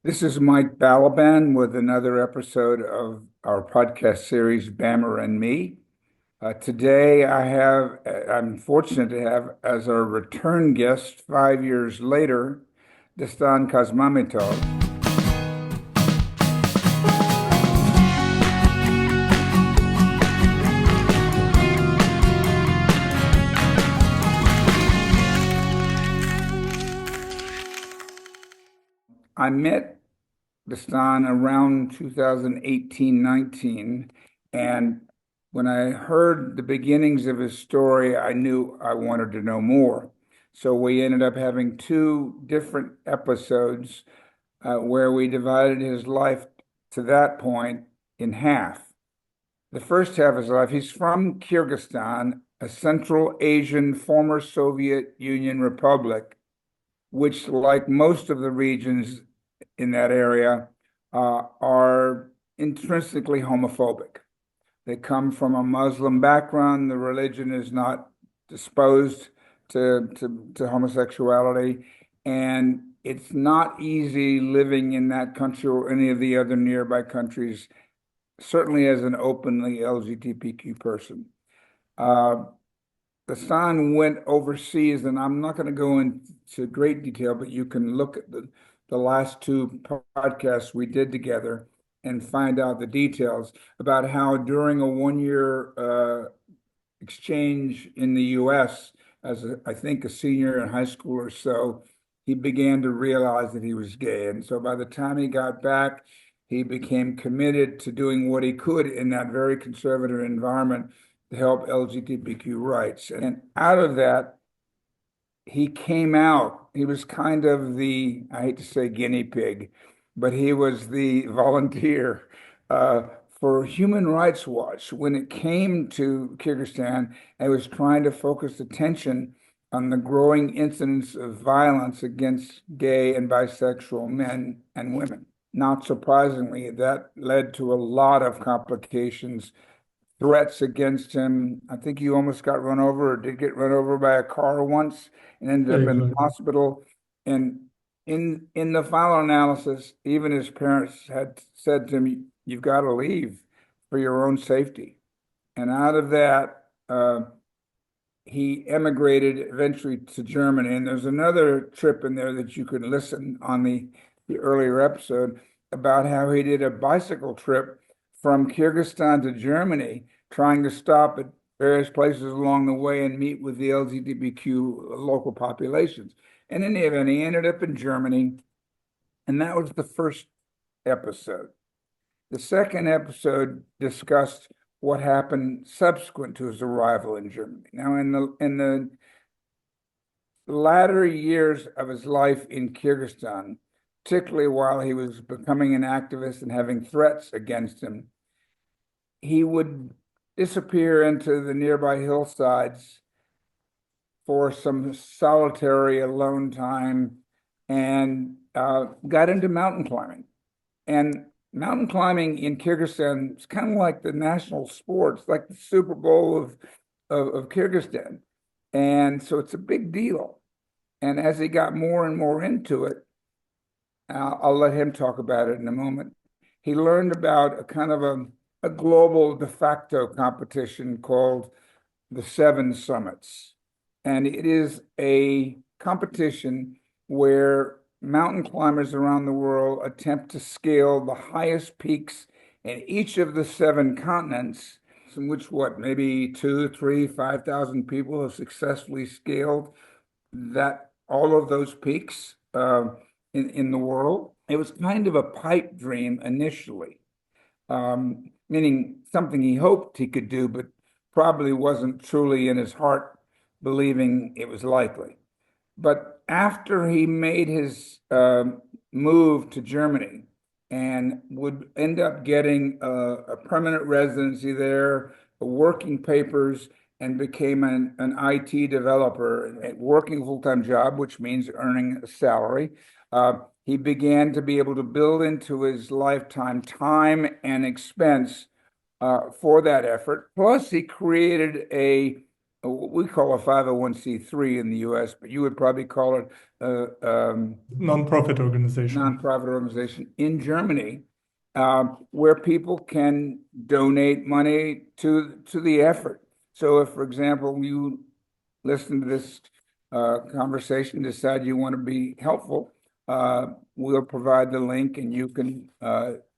This is Mike Balaban with another episode of our podcast series, Bammer and Me. Today, I'm fortunate to have as our return guest 5 years later, Dastan Kasmamytov. I met Dastan around 2018-19, and when I heard the beginnings of his story, I knew I wanted to know more. So we ended up having two different episodes where we divided his life to that point in half. The first half of his life, he's from Kyrgyzstan, a Central Asian former Soviet Union republic, which, like most of the regions in that area, are intrinsically homophobic. They come from a Muslim background. The religion is not disposed to homosexuality, and it's not easy living in that country or any of the other nearby countries, certainly as an openly LGBTQ person. The son went overseas, and I'm not going to go into great detail, but you can look at the last two podcasts we did together and find out the details about how during a 1 year exchange in the US, I think a senior in high school or so, he began to realize that he was gay. And so by the time he got back, he became committed to doing what he could in that very conservative environment to help LGBTQ rights. And out of that, he came out. He was kind of I hate to say guinea pig, but he was the volunteer for Human Rights Watch when it came to Kyrgyzstan and was trying to focus attention on the growing incidence of violence against gay and bisexual men and women. Not surprisingly, that led to a lot of complications, threats against him. I think he almost got run over or did get run over by a car once and ended up in the hospital. And in the final analysis, even his parents had said to him, "You've got to leave for your own safety." And out of that, he emigrated eventually to Germany. And there's another trip in there that you can listen on the earlier episode about how he did a bicycle trip from Kyrgyzstan to Germany, trying to stop at various places along the way and meet with the LGBTQ local populations. And in the event, he ended up in Germany, and that was the first episode. The second episode discussed what happened subsequent to his arrival in Germany. Now, in the latter years of his life in Kyrgyzstan, particularly while he was becoming an activist and having threats against him, he would disappear into the nearby hillsides for some solitary alone time and got into mountain climbing. And mountain climbing in Kyrgyzstan is kind of like the national sports, like the Super Bowl of Kyrgyzstan. And so it's a big deal. And as he got more and more into it, I'll let him talk about it in a moment. He learned about a kind of a global de facto competition called the Seven Summits. And it is a competition where mountain climbers around the world attempt to scale the highest peaks in each of the seven continents, in which maybe 2, 3, 5,000 people have successfully scaled all of those peaks in the world. It was kind of a pipe dream initially, meaning something he hoped he could do, but probably wasn't truly in his heart believing it was likely. But after he made his move to Germany and would end up getting a permanent residency there, working papers, and became an IT developer, working a full-time job, which means earning a salary, he began to be able to build into his lifetime time and expense for that effort. Plus, he created a we call a 501(c)(3) in the US, but you would probably call it a Non-profit organization. nonprofit organization in Germany, where people can donate money to the effort. So if, for example, you listen to this conversation, decide you want to be helpful, we'll provide the link and you can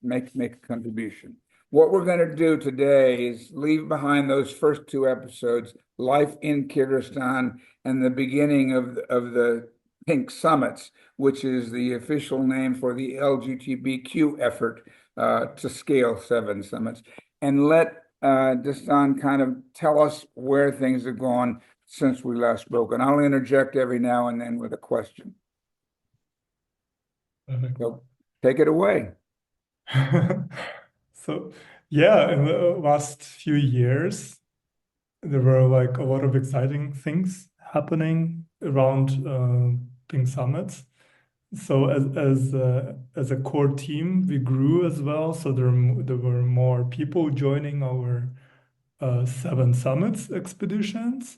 make a contribution. What we're going to do today is leave behind those first two episodes, Life in Kyrgyzstan and the beginning of the Pink Summits, which is the official name for the LGBTQ effort to scale 7 summits, and let Dastan kind of tell us where things have gone since we last spoke. And I'll interject every now and then with a question. Perfect. So take it away. So, yeah, in the last few years, there were like a lot of exciting things happening around Pink Summits. So as a core team, we grew as well. So there were more people joining our 7 summits expeditions,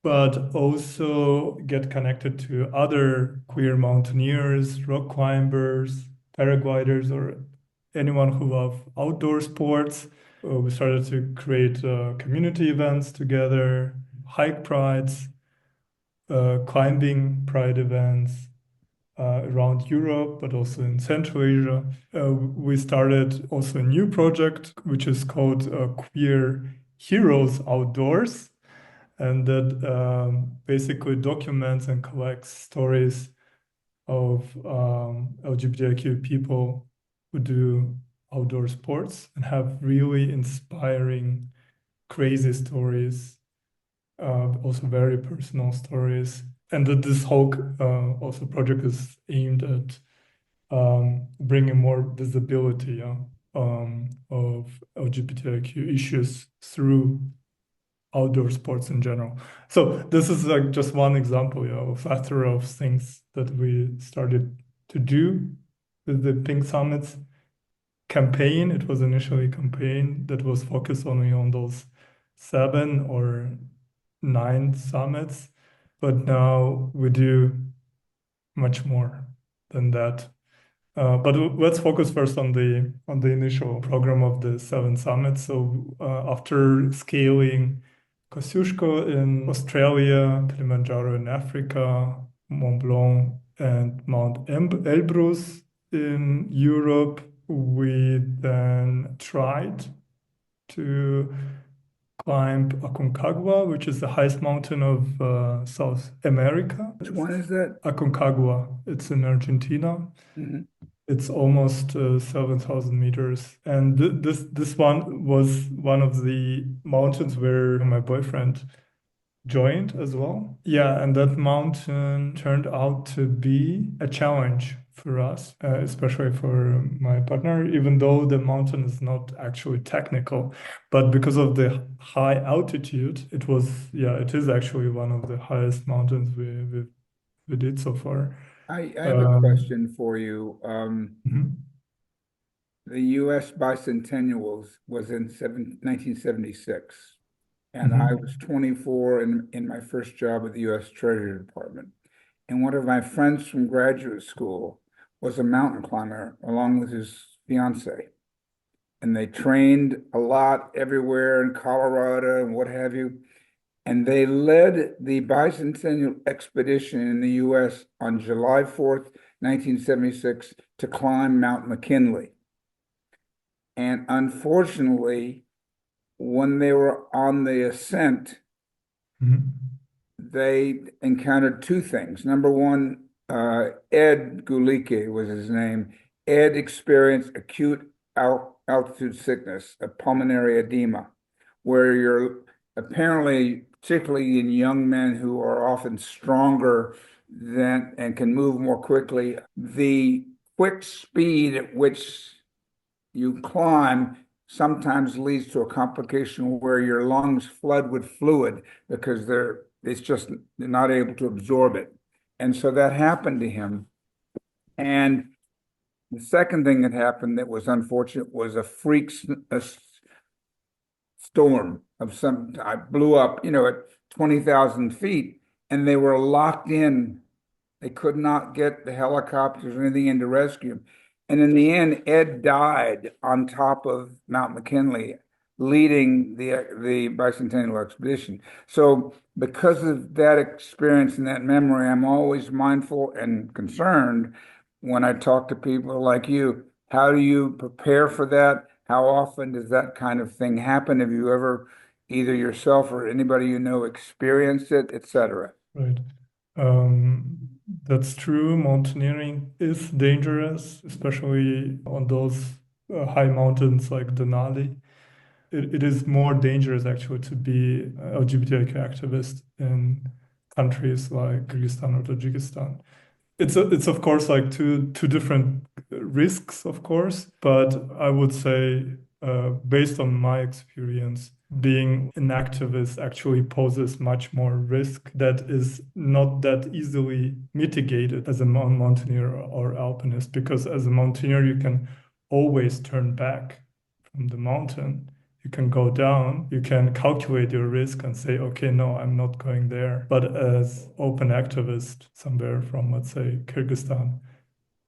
but also get connected to other queer mountaineers, rock climbers, paragliders, or anyone who love outdoor sports. We started to create community events together, hike prides, climbing pride events around Europe, but also in Central Asia. We started also a new project, which is called Queer Heroes Outdoors, and that basically documents and collects stories of LGBTIQ people who do outdoor sports and have really inspiring, crazy stories, also very personal stories. And that this whole also project is aimed at bringing more visibility of LGBTIQ issues through outdoor sports in general. So this is like just one example, of a plethora of things that we started to do with the Pink Summits campaign. It was initially a campaign that was focused only on those 7 or 9 summits, but now we do much more than that. But let's focus first on the initial program of the 7 summits. So after scaling Kosciuszko in Australia, Kilimanjaro in Africa, Mont Blanc and Mount Elbrus in Europe, we then tried to climb Aconcagua, which is the highest mountain of South America. Which one is that? Aconcagua. It's in Argentina. Mhm. It's almost 7,000 meters. And this one was one of the mountains where my boyfriend joined as well. Yeah, and that mountain turned out to be a challenge for us, especially for my partner, even though the mountain is not actually technical. But because of the high altitude, it is actually one of the highest mountains we did so far. I have a question for you. Mhm. The U.S. bicentennial was in 1976, and I was Mhm. 24 in my first job at the U.S. Treasury Department. And one of my friends from graduate school was a mountain climber along with his fiance. And they trained a lot everywhere in Colorado and what have you. And they led the bicentennial expedition in the US on July 4th, 1976, to climb Mount McKinley. And unfortunately, when they were on the ascent, Mhm. they encountered two things. Number one, Ed Gulike was his name. Ed experienced acute altitude sickness, a pulmonary edema, where you're apparently, particularly in young men who are often stronger than and can move more quickly, the quick speed at which you climb sometimes leads to a complication where your lungs flood with fluid because they're not able to absorb it. And so that happened to him. And the second thing that happened that was unfortunate was a storm of some type, blew up, at 20,000 feet, and they were locked in. They could not get the helicopters or anything in to rescue him. And in the end, Ed died on top of Mount McKinley, leading the bicentennial expedition. So, because of that experience and that memory, I'm always mindful and concerned when I talk to people like you. How do you prepare for that? How often does that kind of thing happen? Have you ever, either yourself or anybody you know, experienced it, etc.? Right. Um, that's true. Mountaineering is dangerous, especially on those high mountains like Denali. It is more dangerous actually to be a LGBTIQ activist in countries like Kyrgyzstan or Tajikistan. It's of course like two different risks, of course, but I would say based on my experience, being an activist actually poses much more risk that is not that easily mitigated as a mountaineer or alpinist, because as a mountaineer you can always turn back from the mountain. You can go down, you can calculate your risk and say, okay, no, I'm not going there. But as open activist somewhere from, let's say, Kyrgyzstan,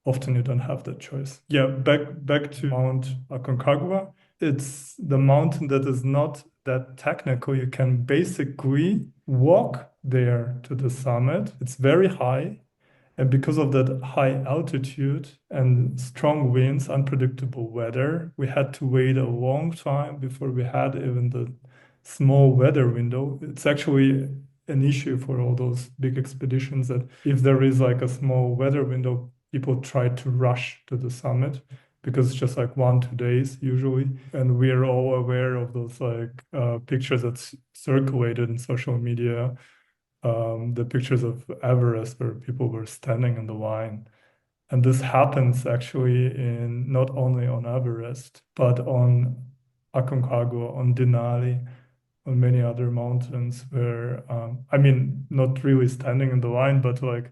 often you don't have that choice. Yeah, back to Mount Aconcagua. It's the mountain that is not that technical. You can basically walk there to the summit. It's very high. And because of that high altitude and strong winds, unpredictable weather, we had to wait a long time before we had even the small weather window. It's actually an issue for all those big expeditions that if there is like a small weather window, people try to rush to the summit because it's just like 1, 2 days usually. And we're all aware of those like pictures that circulated in social media, the pictures of Everest where people were standing in the line. And this happens actually in not only on Everest, but on Aconcagua, on Denali, on many other mountains where, I mean, not really standing in the line, but like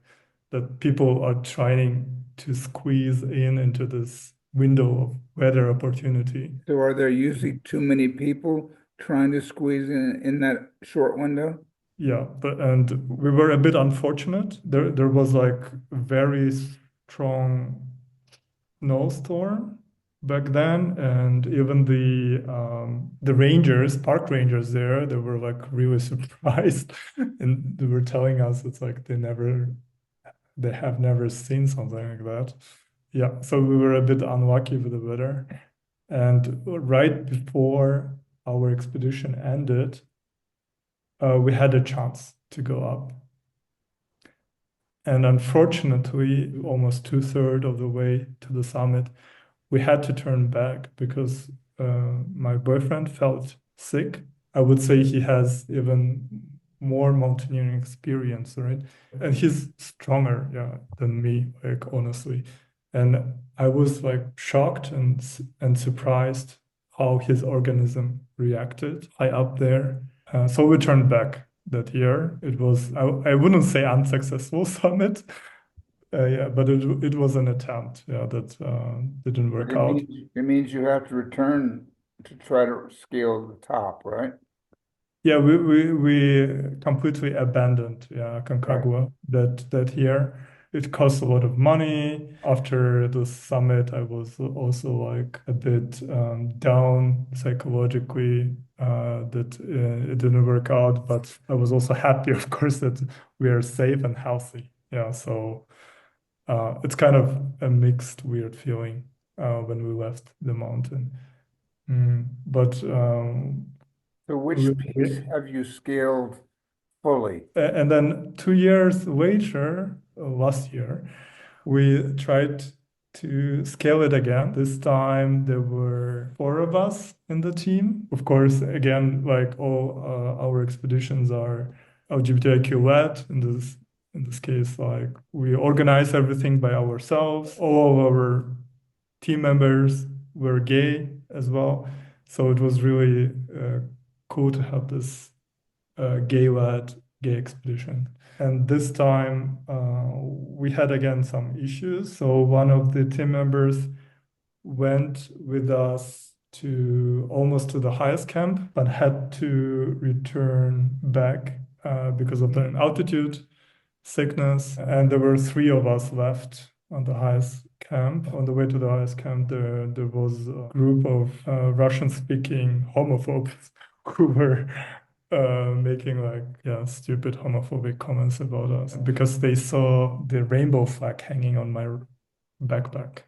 that people are trying to squeeze in into this window of weather opportunity. So are there usually too many people trying to squeeze in that short window? Yeah, but and we were a bit unfortunate. There was like very strong snowstorm back then, and even the rangers, park rangers there, they were like really surprised, and they were telling us it's like they have never seen something like that. Yeah, so we were a bit unlucky with the weather, and right before our expedition ended, we had a chance to go up. And unfortunately, almost 2/3 of the way to the summit, we had to turn back because my boyfriend felt sick. I would say he has even more mountaineering experience, right? And he's stronger, yeah, than me, like honestly. And I was like shocked and surprised how his organism reacted high up there. So we turned back that year. It was I wouldn't say unsuccessful summit, yeah, but it was an attempt, yeah, that didn't But work it out. means you have to return to try to scale the top, right? Yeah, we completely abandoned, yeah, Right. Concagua that year. It cost a lot of money. After the summit, I was also like a bit down psychologically that it didn't work out. But I was also happy, of course, that we are safe and healthy. Yeah, so it's kind of a mixed, weird feeling when we left the mountain. But So which piece we, have you scaled fully? and then 2 years later, last year, we tried to scale it again. This time there were four of us in the team. Of course, again, like all our expeditions are LGBTIQ led. In this case, like we organize everything by ourselves. All of our team members were gay as well, so it was really cool to have this gay-led gay expedition. And this time we had again some issues. So one of the team members went with us to almost to the highest camp, but had to return back because of the altitude sickness. And there were three of us left on the highest camp. On the way to the highest camp, there was a group of Russian-speaking homophobes who were making like stupid homophobic comments about us because they saw the rainbow flag hanging on my backpack.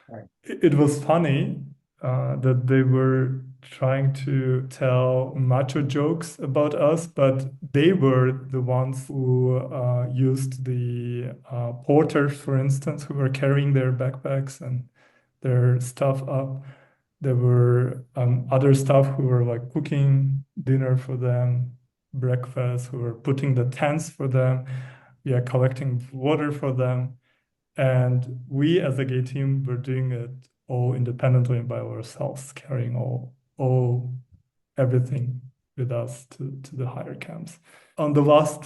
Right. It was funny that they were trying to tell macho jokes about us, but they were the ones who used the porters, for instance, who were carrying their backpacks and their stuff up. There were other staff who were like cooking dinner for them, breakfast, who were putting the tents for them, collecting water for them. And we as a gay team were doing it all independently and by ourselves, carrying all everything with us to the higher camps. On the last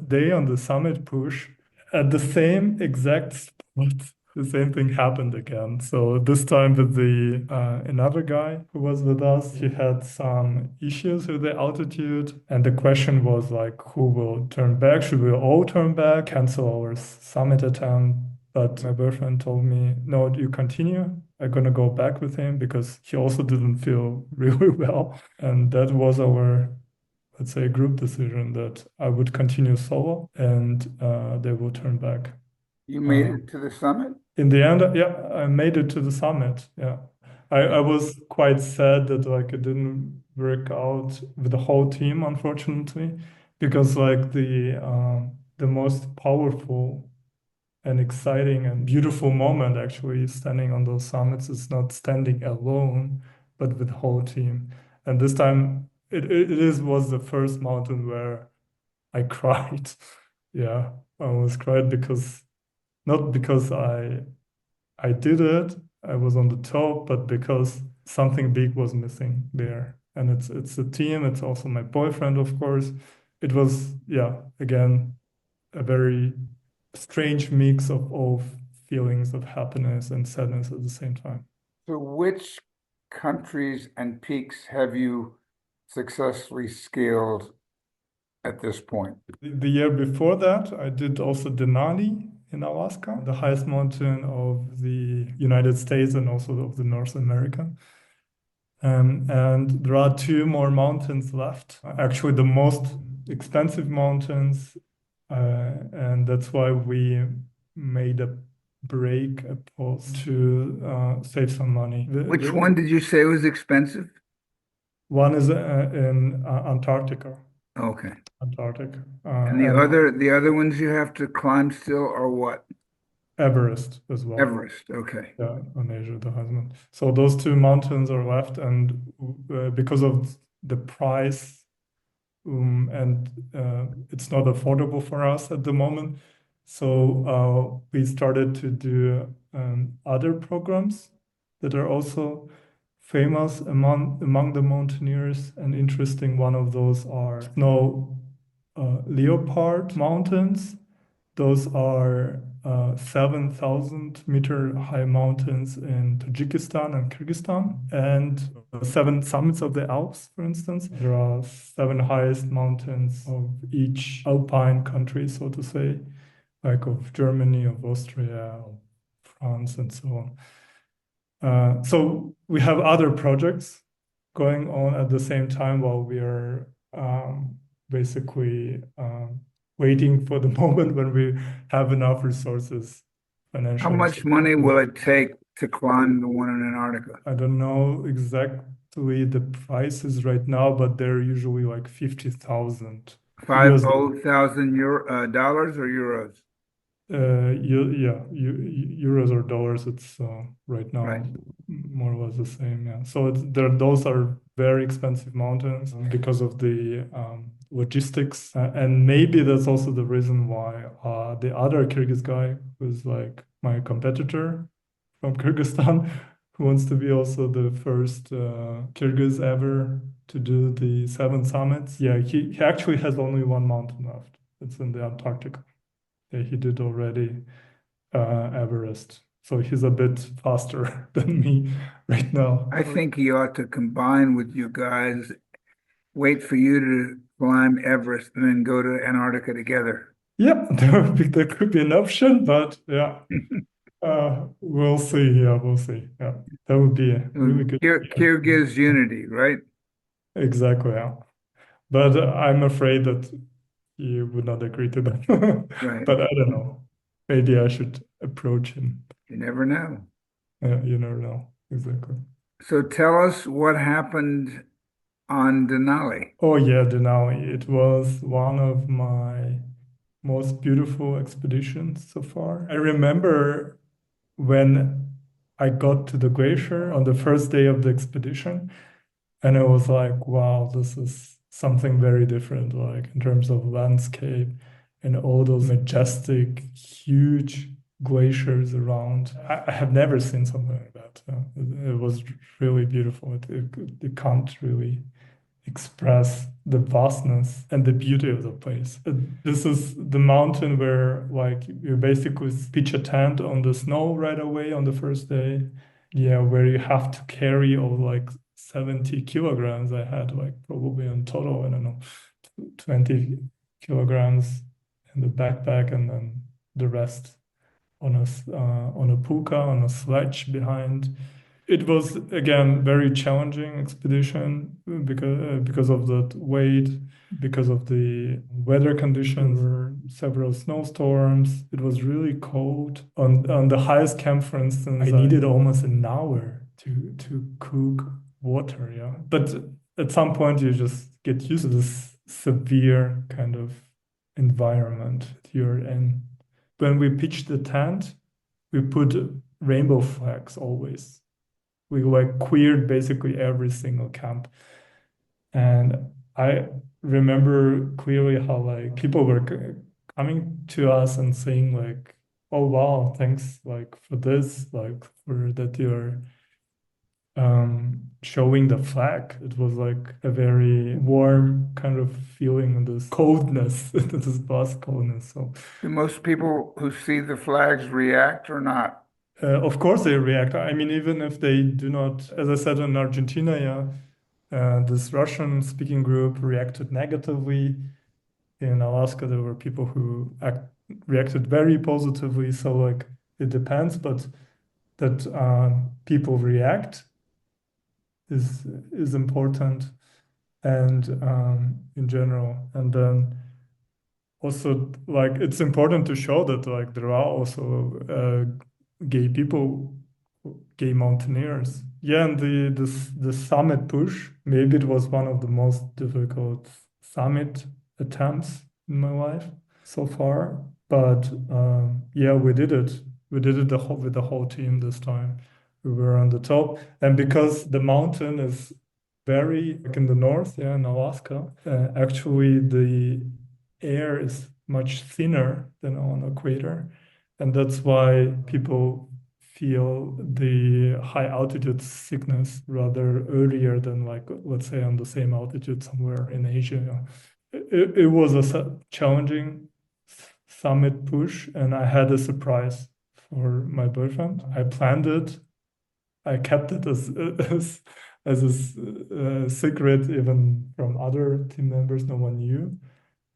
day on the summit push, at the same exact spot, the same thing happened again. So this time with the another guy who was with us, he had some issues with the altitude, and the question was like, who will turn back? Should we all turn back, cancel our summit attempt? But my boyfriend told me, no, you continue. I'm gonna go back with him because he also didn't feel really well, and that was our, let's say, group decision that I would continue solo and they will turn back. You made it to the summit? In the end, I made it to the summit. Yeah. I was quite sad that like it didn't work out with the whole team, unfortunately, because like the most powerful and exciting and beautiful moment actually standing on those summits is not standing alone, but with the whole team. And this time was the first mountain where I cried. Yeah, I almost cried because not because I did it, I was on the top, but because something big was missing there. And it's a team, it's also my boyfriend, of course. It was, again, a very strange mix of all feelings of happiness and sadness at the same time. So which countries and peaks have you successfully scaled at this point? The year before that, I did also Denali in Alaska, the highest mountain of the United States and also of the North America. And there are two more mountains left. Actually, the most expensive mountains, and that's why we made a break, a pause to save some money. Which one did you say was expensive? One is in Antarctica. Okay. Antarctica. And the other ones you have to climb still are what? Everest as well. Everest, okay. Yeah, on Asia, the husband. So those two mountains are left, and because of the price, and it's not affordable for us at the moment. So we started to do other programs that are also famous among the mountaineers, and interesting. One of those are snow leopard mountains. Those are 7,000-meter high mountains in Tajikistan and Kyrgyzstan, and 7 summits of the Alps, for instance. There are 7 highest mountains of each alpine country, so to say, like of Germany, of Austria, of France, and so on. So we have other projects going on at the same time while we are basically waiting for the moment when we have enough resources How financially. much money will it take to climb the one in Antarctica? I don't know exactly the prices right now, but they're usually like 50,000 $50,000 dollars or euros? Euros or dollars. It's right now Right. more or less the same. Yeah. So those are very expensive mountains because of the logistics, and maybe that's also the reason why the other Kyrgyz guy, who's like my competitor from Kyrgyzstan, who wants to be also the first Kyrgyz ever to do the 7 summits. Yeah, he actually has only one mountain left. It's in the Antarctica. Yeah, he did already Everest. So he's a bit faster than me right now. I think he ought to combine with you guys, wait for you to climb Everest and then go to Antarctica together. Yeah, there could be an option, but yeah, we'll see. Yeah, we'll see. Yeah, that would be a really good idea. Kyrgyz unity, right? Exactly. Yeah, but I'm afraid that he would not agree to that. Right. But I don't know. Maybe I should approach him. You never know. You never know. Exactly. So tell us what happened on Denali. Oh yeah, Denali. It was one of my most beautiful expeditions so far. I remember when I got to the glacier on the first day of the expedition, and it was like, wow, this is something very different, like in terms of landscape and all those majestic, huge glaciers around. I have never seen something like that. It was really beautiful. It can't really express the vastness and the beauty of the place. This is the mountain where like you basically pitch a tent on the snow right away on the first day. Yeah, where you have to carry all like 70 kilograms. I had like probably in total, I don't know, 20 kilograms in the backpack and then the rest on a puka, on a sledge behind. It was again very challenging expedition because of the weight, because of the weather conditions. There were several snowstorms. It was really cold. On the highest camp, for instance, I needed almost an hour to cook water. Yeah, but at some point you just get used to this severe kind of environment you're in. When we pitched the tent, we put rainbow flags always. We like queered basically every single camp. And I remember clearly how like people were coming to us and saying like, "Oh wow, thanks like for this, like for that you're showing the flag." It was like a very warm kind of feeling in this coldness, this vast coldness. So Do most people who see the flags react or not? of course they react. I mean, even if they do not, as I said in Argentina, yeah, this Russian speaking group reacted negatively. In Alaska, there were people who reacted very positively. So like it depends, but that people react is important and in general. And then also like it's important to show that like there are also gay people, gay mountaineers. Yeah, and the summit push, maybe it was one of the most difficult summit attempts in my life so far. But yeah, we did it. We did it with the whole team this time. We were on the top, and because the mountain is very like in the north, yeah, in Alaska, actually the air is much thinner than on equator, and that's why people feel the high altitude sickness rather earlier than like let's say on the same altitude somewhere in Asia. It was a challenging summit push, and I had a surprise for my boyfriend. I planned it. I kept it as a secret even from other team members. No one knew.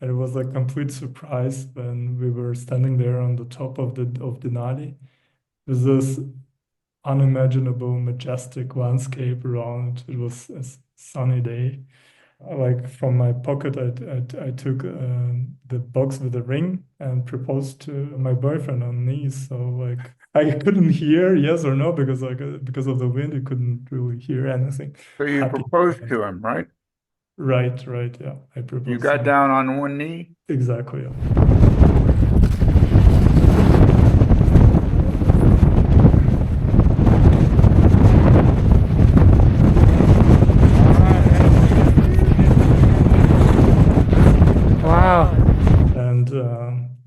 And it was a complete surprise when we were standing there on the top of Denali with this unimaginable, majestic landscape around. It was a sunny day. Like from my pocket, I took the box with the ring and proposed to my boyfriend on knees. So like I couldn't hear yes or no because like because of the wind, you couldn't really hear anything. So you Happy. proposed to him, right? Right, right. Yeah, I You proposed to got him. down on one knee. Exactly. Yeah. Wow. And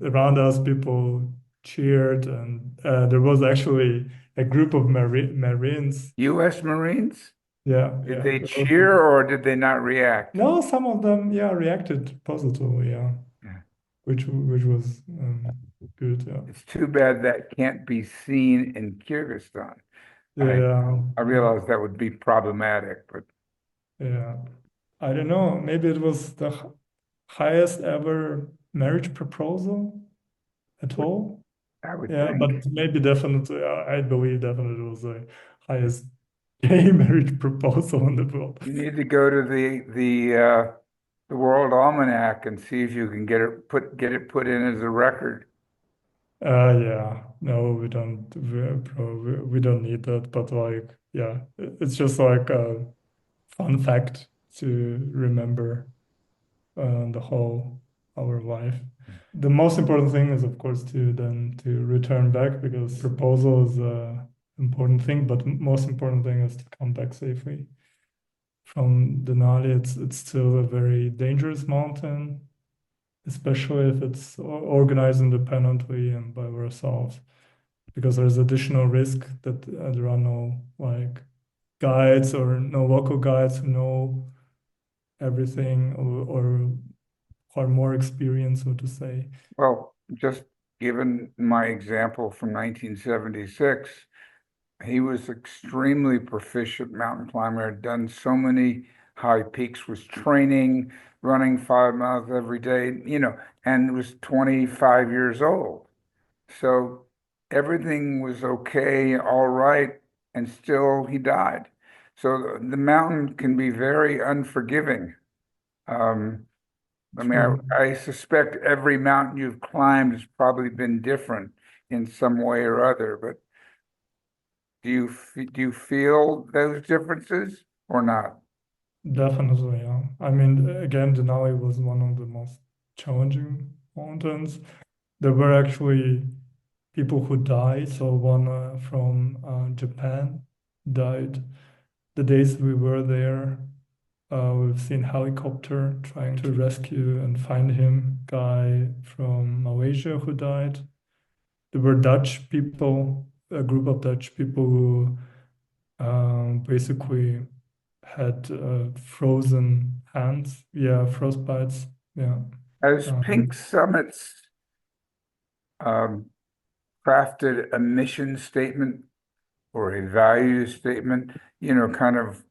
around us, people cheered, and there was actually a group of Marines. U.S. Marines? Yeah, Did yeah. they cheer or did they not react? No, some of them, yeah, reacted positively, yeah, Yeah. which was Good. Yeah. It's too bad that can't be seen in Kyrgyzstan. I Yeah. I realize that would be problematic, but Yeah. I don't know. Maybe it was the highest ever marriage proposal at would all. I would Yeah, think but maybe definitely, I believe definitely it was the highest gay marriage proposal in the world. you need to go to the World Almanac and see if you can get it put in as a record. Yeah, no, we don't need that, but like, yeah, it's just like a fun fact to remember the whole our life. The most important thing is, of course, to return back because proposal is a important thing, but most important thing is to come back safely from Denali. It's still a very dangerous mountain, especially if it's organized independently and by ourselves, because there's additional risk that there are no like guides or no local guides who know everything or are more experienced, so to say. Well, just given my example from 1976, he was extremely proficient mountain climber, had done so many high peaks, was training, running 5 miles every day, and was 25 years old. So everything was okay, all right, and still he died. So the mountain can be very unforgiving. Um, I mean, True. I suspect every mountain you've climbed has probably been different in some way or other, but do you feel those differences or not? Definitely, yeah. I mean, again, Denali was one of the most challenging mountains. There were actually people who died. So one from Japan died the days we were there. We've seen helicopter trying to rescue and find him. Guy from Malaysia who died. There were Dutch people, a group of Dutch people who basically had frozen hands. Yeah, frostbites. Yeah. Has Pink Um, Summit's um, crafted a mission statement or a value statement, kind of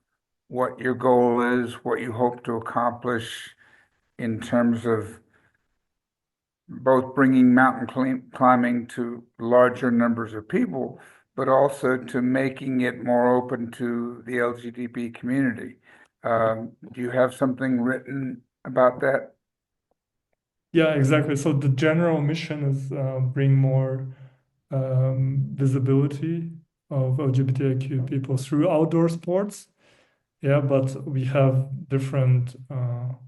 what your goal is, what you hope to accomplish in terms of both bringing climbing to larger numbers of people, but also to making it more open to the LGBT community. Do you have something written about that? yeah, exactly. So the general mission is bring more visibility of LGBTIQ people through outdoor sports. Yeah, but we have different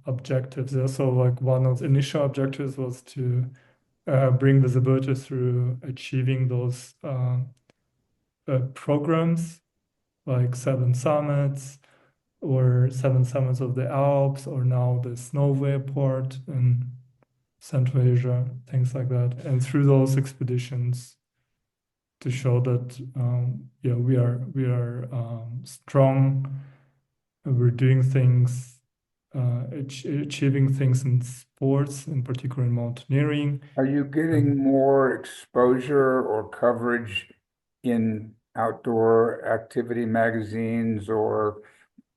objectives. Yeah, so like one of the initial objectives was to bring visibility through achieving those programs like Seven Summits or Seven Summits of the Alps, or now the Snow Leopard in Central Asia, things like that. And through those expeditions, to show that yeah, we are strong, and we're doing things, achieving things in sports, in particular in mountaineering. Are you getting more exposure or coverage in outdoor activity magazines or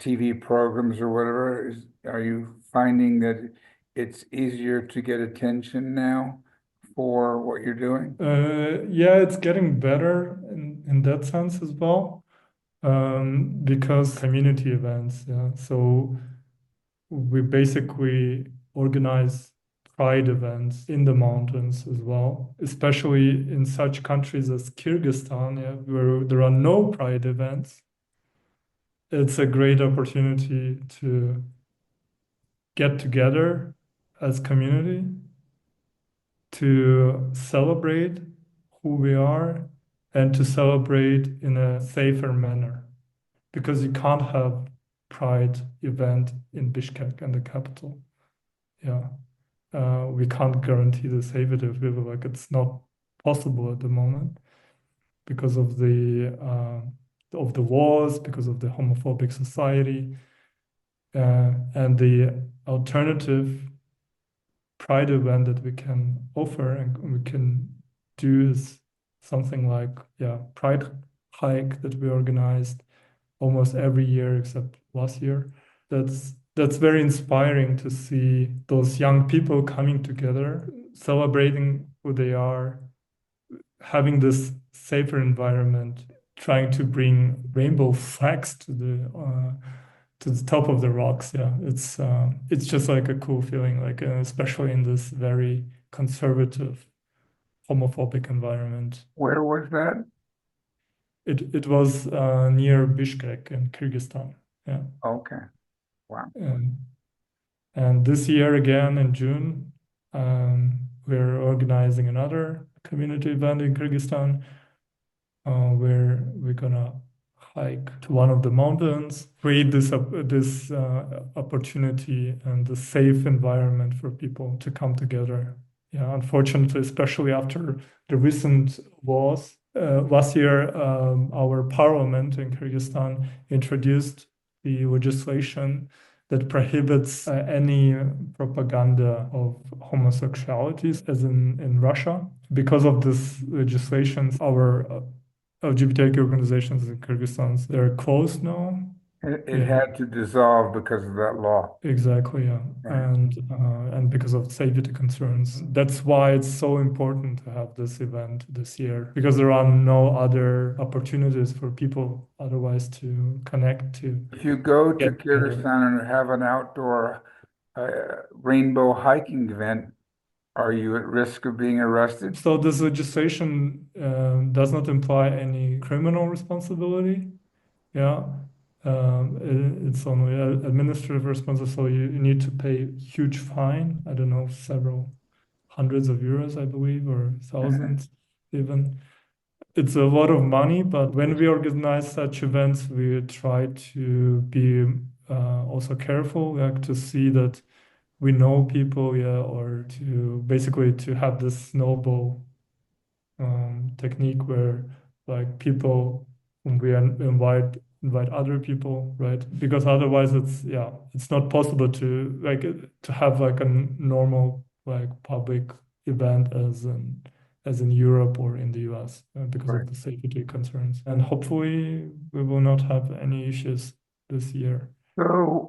TV programs or whatever? Are you finding that it's easier to get attention now for what you're doing? Yeah, it's getting better in that sense as well, because community events. Yeah, so we basically organize pride events in the mountains as well, especially in such countries as Kyrgyzstan, yeah, where there are no pride events. It's a great opportunity to get together as community, to celebrate who we are, and to celebrate in a safer manner, because you can't have pride event in Bishkek and the capital. Yeah. We can't guarantee the safety of people. Like it's not possible at the moment because of the laws, because of the homophobic society, and the alternative pride event that we can offer and we can do is something like, yeah, Pride hike that we organized almost every year except last year. That's very inspiring to see those young people coming together, celebrating who they are, having this safer environment, trying to bring rainbow flags to the top of the rocks. Yeah, it's just like a cool feeling, like especially in this very conservative, homophobic environment. Where was that? It was near Bishkek in Kyrgyzstan. Yeah. Okay. Wow. And, and this year again in June, we're organizing another community event in Kyrgyzstan where we're gonna hike to one of the mountains, create this opportunity and a safe environment for people to come together. Yeah, unfortunately, especially after the recent wars, last year, our parliament in Kyrgyzstan introduced the legislation that prohibits any propaganda of homosexualities, as in Russia. Because of this legislation, our LGBTQ organizations in Kyrgyzstan, they're closed now. It Yeah, had to dissolve because of that law. exactly. Yeah, Right. and because of safety concerns, that's why it's so important to have this event this year because there are no other opportunities for people otherwise to connect to If you go to get together. Kyrgyzstan and have an outdoor rainbow hiking event, are you at risk of being arrested? So this legislation does not imply any criminal responsibility. Yeah, it's only administrative responsibility. So you need to pay huge fine. I don't know, several hundreds of euros, I believe, or thousands even. It's a lot of money, but when we organize such events, we try to be also careful, like to see that we know people, yeah, or to basically to have this snowball technique where like people when we invite other people, right? Because otherwise it's not possible to like to have like a normal like public event as in Europe or in the US because Right. of the safety concerns. And hopefully we will not have any issues this year. So,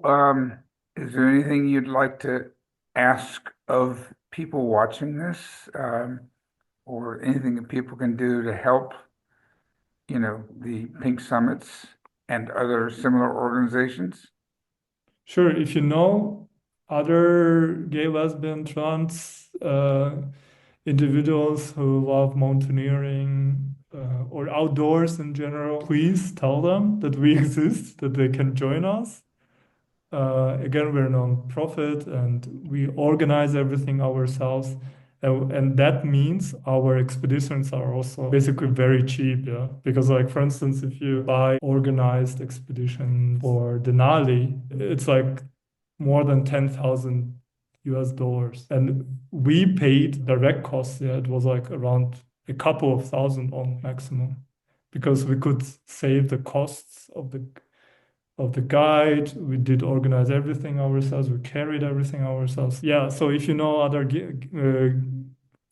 is there anything you'd like to ask of people watching this, or anything that people can do to help, the Pink Summits and other similar organizations? Sure, if you know other gay, lesbian, trans individuals who love mountaineering or outdoors in general, please tell them that we exist, that they can join us. Again, we're a non-profit and we organize everything ourselves. And that means our expeditions are also basically very cheap, yeah. Because, like, for instance, if you buy organized expedition for Denali, it's like more than 10,000 US dollars. And we paid direct costs, yeah, it was like around a couple of thousand on maximum because we could save the costs of the guide. We did organize everything ourselves. We carried everything ourselves. Yeah. So if you know other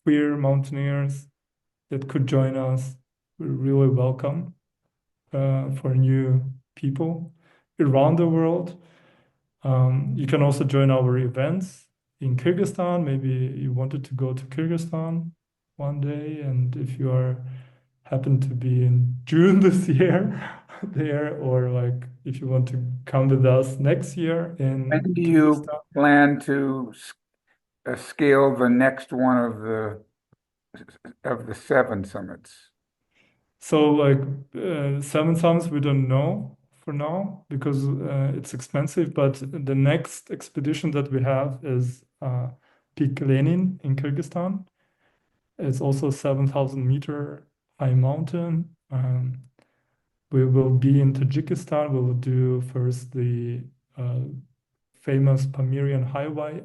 queer mountaineers that could join us, we're really welcome for new people around the world. You can also join our events in Kyrgyzstan. Maybe you wanted to go to Kyrgyzstan one day, and if you are happen to be in June this year there, or like if you want to come with us next year in When do you Kyrgyzstan. plan to scale the next one of the seven summits? So like 7 summits, we don't know for now because it's expensive. But the next expedition that we have is Peak Lenin in Kyrgyzstan. It's also 7,000-meter high mountain. We will be in Tajikistan. We will do first the famous Pamirian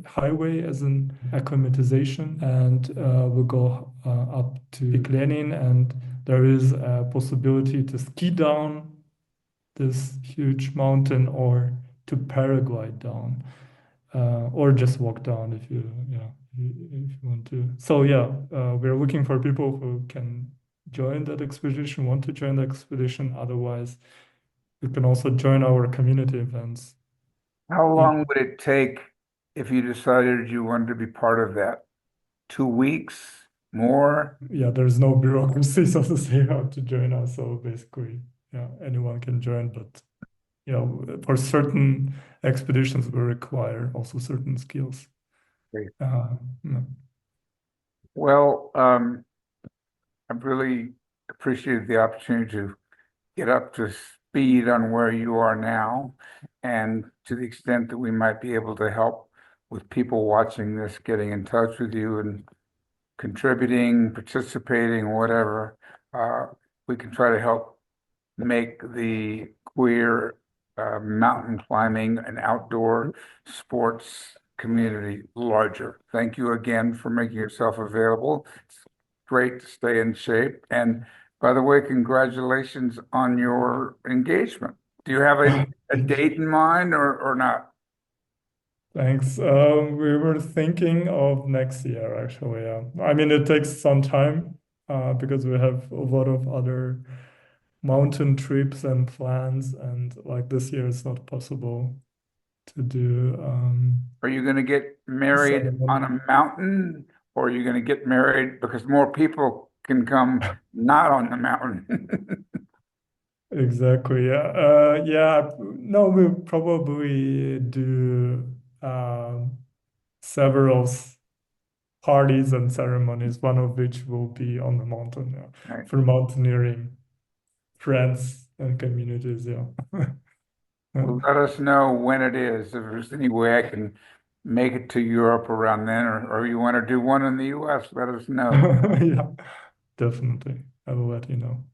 highway as an acclimatization, and we'll go up to Lenin, and there is a possibility to ski down this huge mountain or to paraglide down, or just walk down if if you want to. So yeah, we're looking for people who can join that expedition, want to join the expedition. Otherwise, you can also join our community events. How In long would it take if you decided you wanted to be part of that? 2 weeks? More? Yeah, there's no bureaucracy, so to say, how to join us. So basically, yeah, anyone can join, but for certain expeditions, we require also certain skills. Great. Yeah. Well, I've really appreciated the opportunity to get up to speed on where you are now, and to the extent that we might be able to help with people watching this, getting in touch with you and contributing, participating, whatever, uh, we can try to help make the queer mountain climbing and outdoor sports community larger. Thank you again for making yourself available. It's great to stay in shape. And by the way, congratulations on your engagement. Do you have a Thank date you. in mind or not? Thanks. We were thinking of next year, actually. Yeah. I mean, it takes some time because we have a lot of other mountain trips and plans, and like this year, it's not possible to do Are you going to get married on ceremony. a mountain, or are you going to get married because more people can come not on the mountain? Exactly. Yeah. Yeah. No, we'll probably do several parties and ceremonies, one of which will be on the mountain, yeah, Right. for mountaineering friends and communities. Yeah. Yeah. Well, let us know when it is. If there's any way I can make it to Europe around then, or you want to do one in the US, let us know. Yeah, definitely. I will let you know.